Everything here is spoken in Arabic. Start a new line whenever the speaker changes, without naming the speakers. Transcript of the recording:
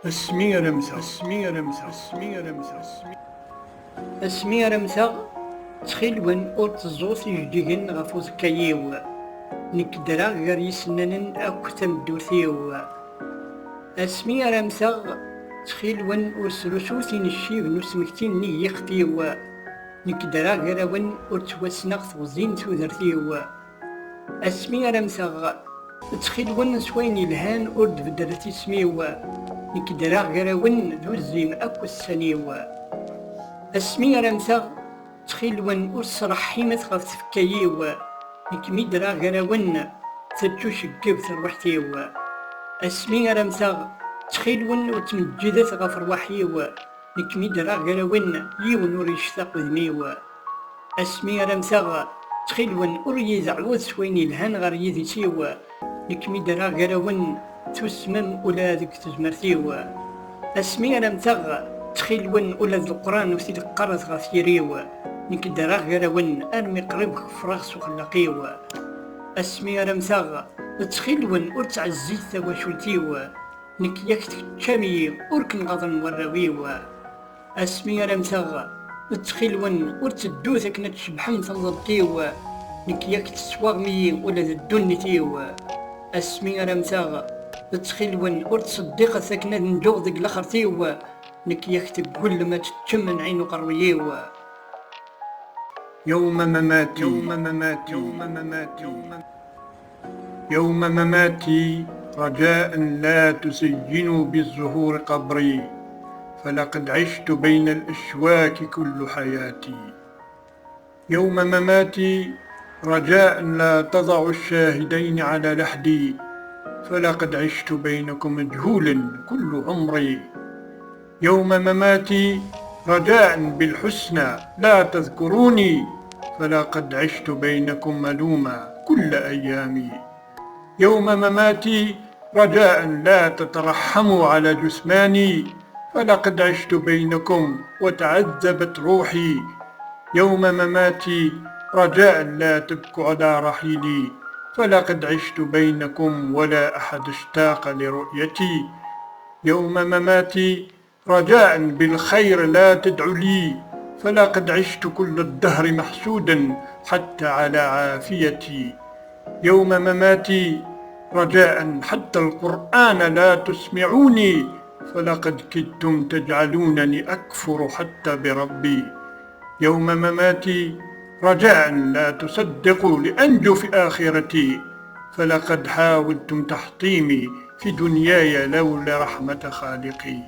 اسمي رمسة
تخيلون اور تزوث يجدين غفوز كيو نكدرا غير يسننن أو تمدوثيو اسمي رمسة تخيلون اور سلسوثين الشيب نسمكتين ني يختيو نكدرا غير ون اور توسنغ وزين تودرثيو اسمي رمسة تخيلون سوين الهان اور دبدرتي سميو نكدرا غير ون ذو الزيم أكو السنيو اسمي رمسة تخيلون أسرح حيمة غف تفكيو نكميدرا غراون تتوش الجب ثروحتيو اسمي رمسا تخيلون وتمجدت غف رواحيو نكميدرا غراون يون وريشتاق ذميو اسمي رمسا تخيلون أريز عوض سويني الهان غير يذيتيو نكميدرا غراون تسمم أولا ذك تزمرتيو اسمي رمسا تخيلون أولا ذو القرآن وثيد قرص غفيريو نكدرا غراون أرمي قريب فراغ وخلاقيو اسمي رمساغ تخيلون أرتعزيت ثواشولتيو نك يكتك تشامي أركن غضن وراويو اسمي رمساغ تخيلون أرتدوثك نتشبحن تنضبطيو نك يكت سواغمي ولا الدنتيو اسمي رمساغ تخيلون أرتصدق ثكنا نجوضك لخرتيو نك يكتب كل ما تتشمن عينو قرويو
يوم مماتي رجاء لا تسجنوا بالزهور قبري، فلقد عشت بين الأشواك كل حياتي. يوم مماتي رجاء لا تضع الشاهدين على لحدي، فلقد عشت بينكم مجهول كل عمري. يوم مماتي رجاء بالحسنى لا تذكروني، فلقد عشت بينكم ملوما كل أيامي. يوم مماتي رجاء لا تترحموا على جثماني، فلقد عشت بينكم وتعذبت روحي. يوم مماتي رجاء لا تبكوا على رحيلي، فلقد عشت بينكم ولا أحد اشتاق لرؤيتي. يوم مماتي رجاء بالخير لا تدعوا لي، فلقد عشت كل الدهر محسودا حتى على عافيتي. يوم مماتي رجاء حتى القرآن لا تسمعوني، فلقد كدتم تجعلونني أكفر حتى بربي. يوم مماتي رجاء لا تصدقوا لأنجو في آخرتي، فلقد حاولتم تحطيمي في دنياي لولا رحمة خالقي.